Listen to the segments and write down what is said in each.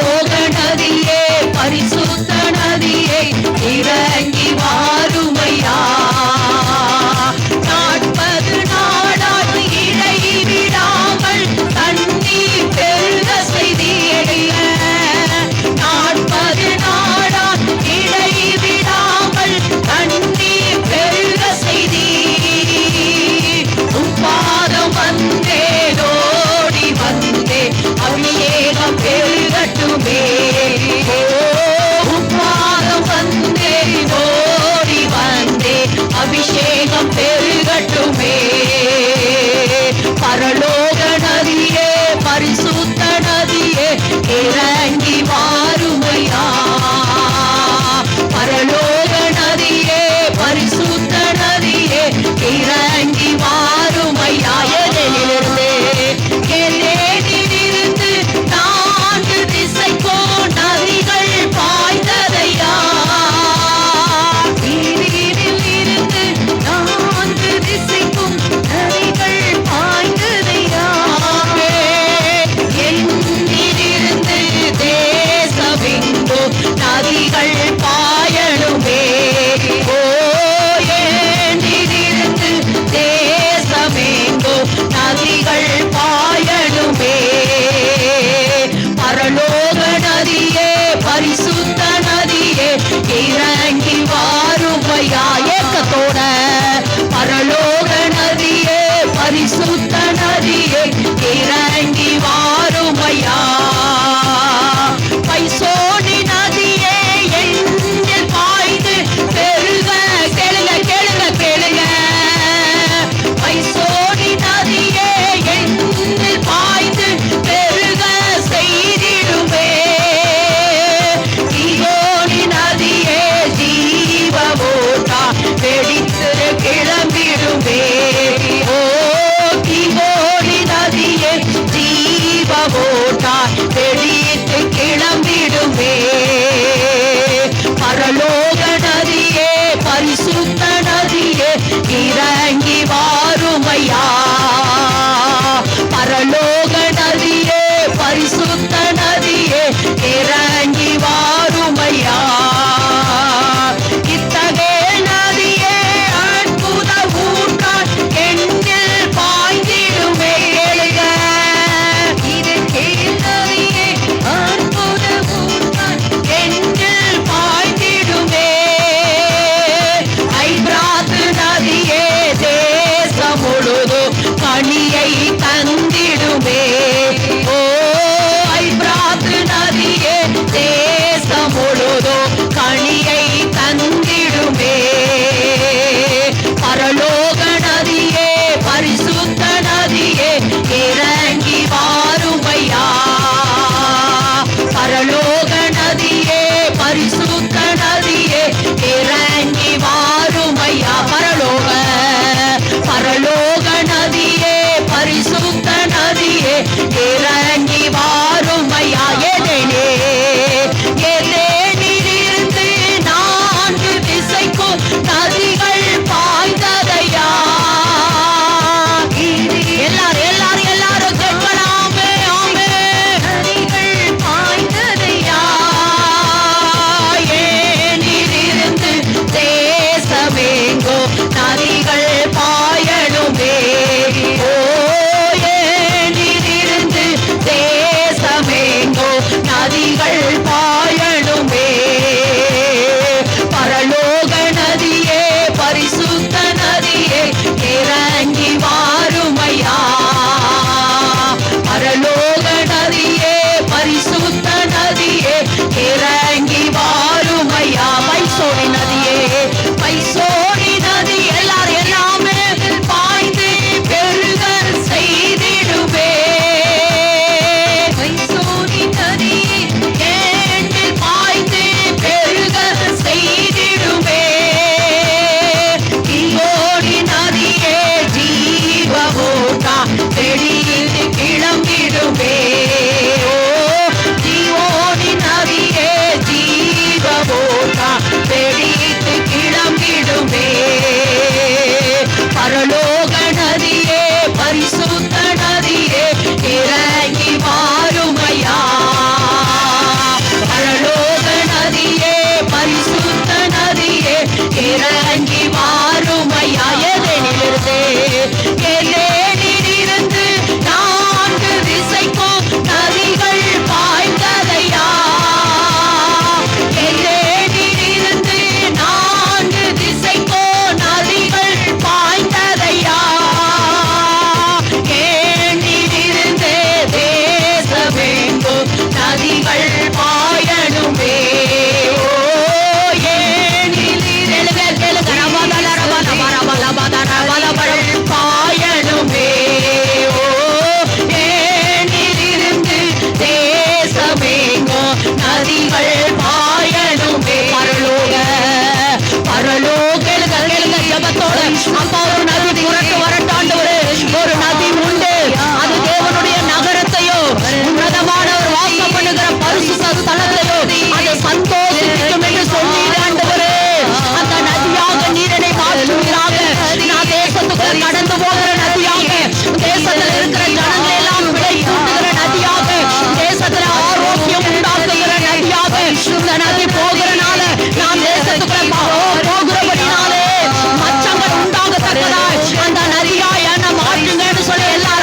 பரலோக நதியே பரிசுத்த நதியே இறங்கி வாருமையா. 40 நாளாக இடைவிடாமல் தண்ணீர் பெருக செய்தீரைய. 40 நாளாக இடைவிடாமல் தண்ணீர் பெருக செய்தீர். உப்பாதம் வந்தேன் ஓடி வந்தேன் அபிஷேகம் பெருகட்டுமே. உப்பாதம் வந்தேன் ஓடி வந்தேன் அபிஷேகம் பெருகட்டுமே. பரலோக நதியே பரிசுத்த நதியே இறங்கி வாருமையா. பரலோக நதியே பரிசுத்த நதியே இறங்கி வாருமையா. எதிலிருந்து எதிலிருந்து 4 திசைக்கோ நதிகள் பாய்ந்ததையா. இதிலிருந்து 4 திசைக்கும் நதிகள் பாய்ந்ததையா. என்னிலிருந்து தேசமெங்கோ நதிகள் பாயணுமே. ஓ என்னிலிருந்து தேசமெங்கோ நதிகள் பாயணுமே. பரலோக நதியே பரிசுத்த நதியே இறங்கி வாருமையா. ஏக்கத்தோட பரலோக நதியே பரிசுத்த நதியே இறங்கி வாருமையா. பைசோனி நதியே எண்ணில் பாய்ந்து பெருக. கேளுங்க கேளுங்க கேளுங்க. பைசோனி நதியே எண்ணில் பாய்ந்து பெருக செய்திடுமே. தீயோனி நதியே ஜீவ ஓட்டா வெடித்து கிளம்பிடுமே. ஓ தீயோனி நதியே ஜீவ ஓட்டா வெடித்து கிளம்பிடுமே. பரலோக நதியே பரிசுத்த நதியே இறங்கி வாருமையா. பரலோக நதியே பரிசுத்த நதியே இறங்கி வாருமையா. இத்தகைய நதியே அற்புத ஊற்றால் எண்ணில் பாய்ந்திடுமே. எழுக இது கீழ் நதியே அற்புத ஊற்றால் எண்ணில் பாய்ந்திடுமே. ஐபிராத்து நதியே தேசம் முழுதும் கனியை தந்திடுமே. ஓ ஐபிராத்து நதியே நதிகள் பாயணுமே. பரலோக பரலோக கேளுங்க ஜெபத்தோட. அப்பா ஒரு நதி புரட்டு வரட்டாண்டவரே, ஒரு நதி உண்டு. அது தேவனுடைய நகரத்தையோ உன்னதமான ஒரு வாசம் பண்ணுகிற பரிசுத்த ஸ்தலத்தையோ அது சந்தோஷிக்கும் என்று சொன்னீர் ஆண்டவரே. அந்த நதியாக நீரனை மாற்றுவீராக. நான் தேசத்துக்குள்ள கடந்து போகிற நதியாக, தேசத்தில் இருக்கிற ஜனங்களை எல்லாம் விலை கூட்டுகிற நதியாக, தேசத்துல ஆரோக்கியம் உண்டாக்குகிற நதியாக இந்த நதி போகிறனால நாம் தேசத்துக்குள்ள போகிறபடினாலே மச்சங்கள் உண்டாகத்தக்கதாய் அந்த நதியாய் என்ன மாற்றுங்கன்னு சொல்லி எல்லாரும்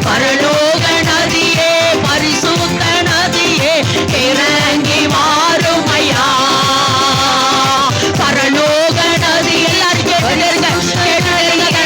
பரலோக நதியே பரிசுத்த நதியே இறங்கி மாறும் ஐயா. பரலோக நதி எல்லாரும் கேட்டுருங்க.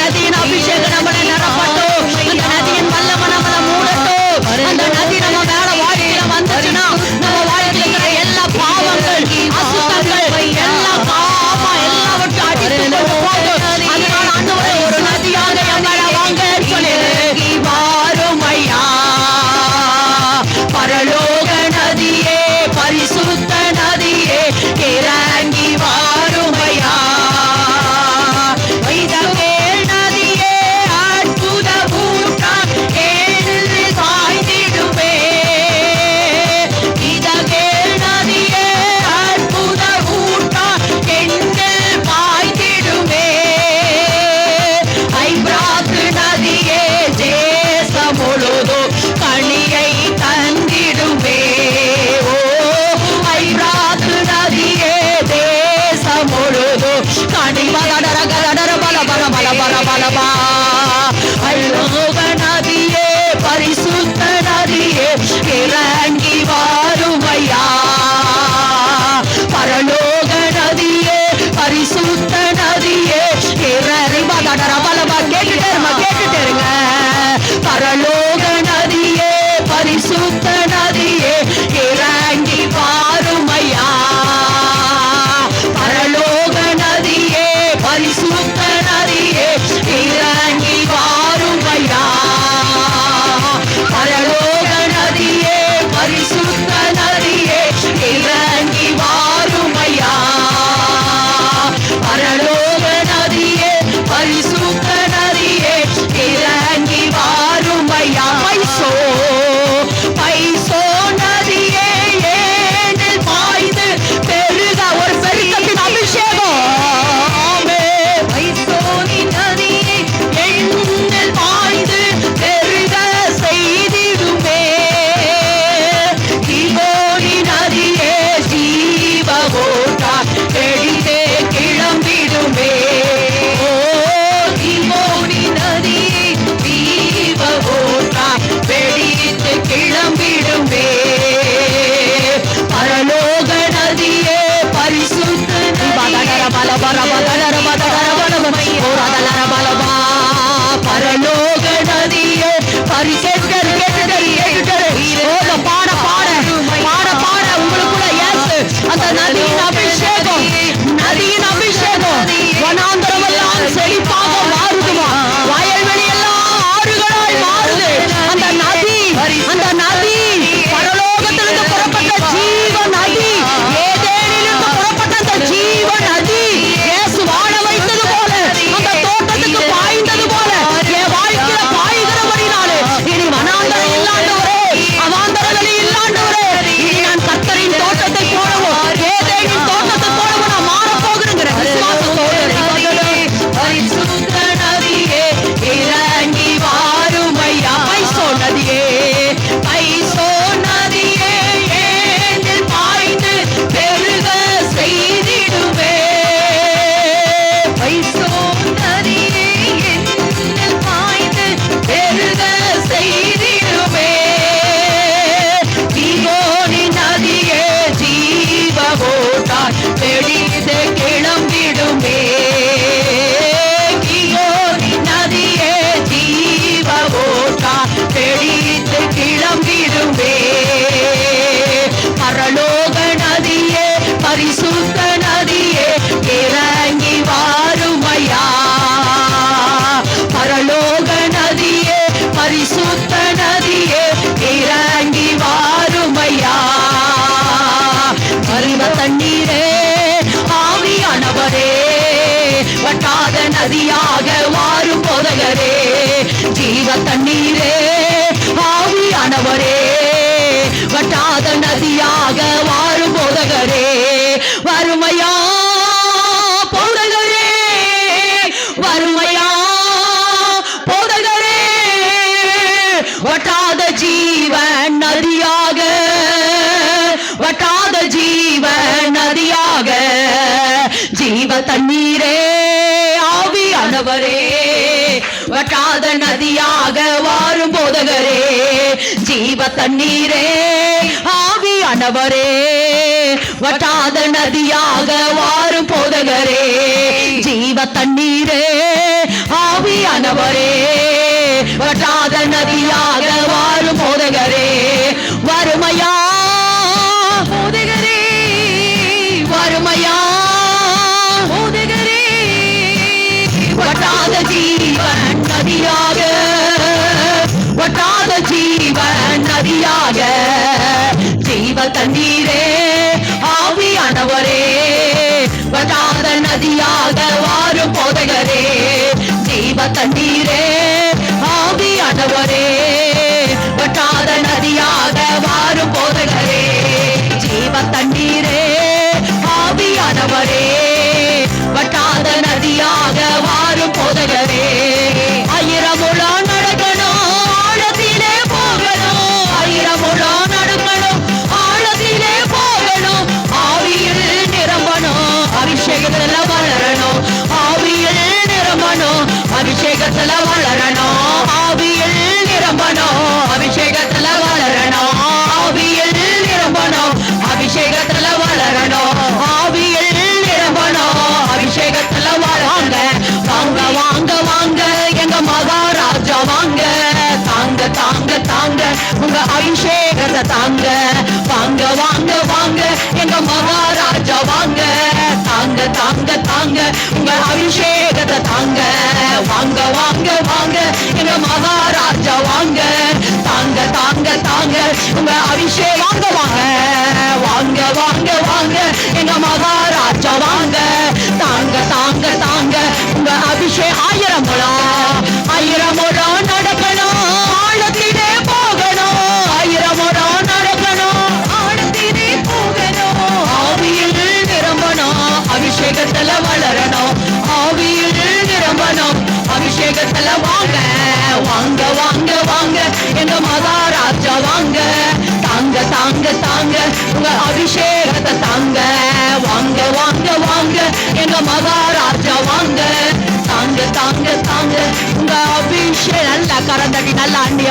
நதியின் அபிஷேகம் நம்மளை நிரப்பட்டும். அந்த நதியின் வல்லமை நம்மளை மூடட்டும். அந்த நதி நம்ம மேல வாழ்க்கையில வந்துச்சுன்னா நம்ம வாழ்க்கையில இருக்கிற எல்லா பாவங்கள் அசுத்தங்கள் எல்லாம் பாவமா எல்லாவற்றையும் அடித்து போகும். அதனால ஆண்டவரே ஒரு நதியாக எங்களை வாங்க சொல்லி வாரும் ஐயா. பரலோக நதியே பரிசுத்த நதியே இறங்கி வாரும் ஐயா. நதியே அற்புத ஊற்றான் என்று சாய்ந்திடுமே. நதியே அற்புத ஊற்றான் என்று பாய்ந்திடுமே. ஐபிராத்து நதியே தேசம் முழுதும் கனியை தந்திடுமே. ஓ ஐபிராத்து நதியே தேசம் முழுதும் கனி பலடர கலடர பல பல பல பல பலபா. பரலோக நதியே பரிசுத்த நதியே இறங்கி வாரும் ஐயா. பரலோக நதியே பரிசுத்த நதியே இறங்கி பலடர பலபா. கேட்டுட்டே இருங்க. பரலோக நதியே பரிசுத்த நதியே இறங்கி வாரும் ஐயா. பரலோக நதியே பரிசுத்த நதியே இறங்கி வாரும் ஐயா. பரலோக நதியே பரிசுத்த நதியே இறங்கி வாரும் ஐயா. பரலோக நதியே பரிசுத்த நதியே இறங்கி வாரும் ஐயா. பைசோ நதியே ஏனில் பாய்ந்து பெருக ஒரு பெருக்கத்தின் அபிஷேகம். பைசோனி நதியை எண்ணில் பாய்ந்து பெருக செய்திடுமே. கிமோனி நதியே ஜீவ ஓட்டா தெளித்தே கிளம்பிடுமே. ஓ கிமோனி நதியை ஜீவ ஓட்டா வெடித்து கிளம்பிடுமே. பரலோக நதியே பரிசுத்த பரலோக நதியே பாட பாட பாட பாட உங்களுக்குள்ள இயேசு அந்த நதியின் அபிஷேகம், நதியின் அபிஷேகம் வனாந்தரமெல்லாம் செழிப்பாக மாறுதுமா. வயல்வெளி எல்லாம் ஆறுகளாய் மாறுது. அந்த நதி தண்ணீரே ஆவியானவரே வட்டாத நதியாக வாரும் போதகரே வறுமையா போதகரே வறுமையா போதகரே வட்டாத ஜீவன் நதியாக வட்டாத ஜீவன் நதியாக ஜீவ தண்ணீரே ஆவியானவரே வட்டாத நதியாக வாரும் போதகரே ஜீவ தண்ணீரே ஆவியானவரே வட்டாத நதியாக வாரும் போதகரே ஜீவ தண்ணீரே ஆவியானவரே வட்டாத நதியாக வாரும் போதகரே வறுமையா போதகரே வறுமையா போதகரே வட்டாத ஜீவன் நதியாக வட்டாத ஜீவன் நதியாக ஜீவ தண்ணீரே ஆவியானவரே வட்டாத நதியாக வாரும் போதகரே ஜீவ தண்ணீரே ஆவியானவரே வட்டாத நதியாக வாரும் போதகரே ஜீவ தண்ணீரே ஆவியானவரே வட்டாத நதியாக வாரும் போதகரே ஆயிரமுழா நடக்கணும் ஆழத்திலே போகணும் ஆயிரமுழா நடக்கணும் ஆழத்திலே போகணும் ஆவியில் நிரம்பணும் அபிஷேகத்துல வளரணும் ஆவியில் நிரம்பணும் அபிஷேகத்துல வளரணும் ஆவியில் நிரம்பணும் அபிஷேகத்துல வளரணும் ஆவியில் நிரம்பணும் அபிஷேகத்துல வளரணும் ஆவியில் நிரம்பணும் அபிஷேகத்துல வாங்க வாங்க வாங்க வாங்க எங்க மகாராஜா வாங்க தாங்க தாங்க தாங்க உங்க அபிஷேகத்தை தாங்க வாங்க வாங்க வாங்க எங்க மகாராஜா வாங்க தாங்க தாங்க தாங்க உங்க அபிஷேகத்தை தாங்க வாங்க வாங்க வாங்க எங்க மகாராஜா வாங்க தாங்க தாங்க தாங்க உங்க அபிஷேகம் வாங்க வாங்க வாங்க வாங்க வாங்க எங்க மகாராஜா வாங்க தாங்க தாங்க தாங்க உங்க அபிஷேகம் ஆயிரம் முழம் நடக்கணும் ஆழத்திலே போகணும் ஆயிரம் முழம் நடக்கணும் ஆழத்திலே போகணும் ஆவியில் நிரம்பணும் அபிஷேகத்துல வளரணும் ஆவியில் நிரம்பணும் அபிஷேகத்துல வாங்க வாங்க வாங்க வாங்க எங்க மகாராஜா வாங்க தாங்க தாங்க தாங்க உங்க அபிஷேகத்தை தாங்க வாங்க வாங்க வாங்க எங்க மகாராஜா வாங்க தாங்க தாங்க தாங்க உங்க அபிஷேகம் நல்லா கரந்தடி நல்லா அண்ணி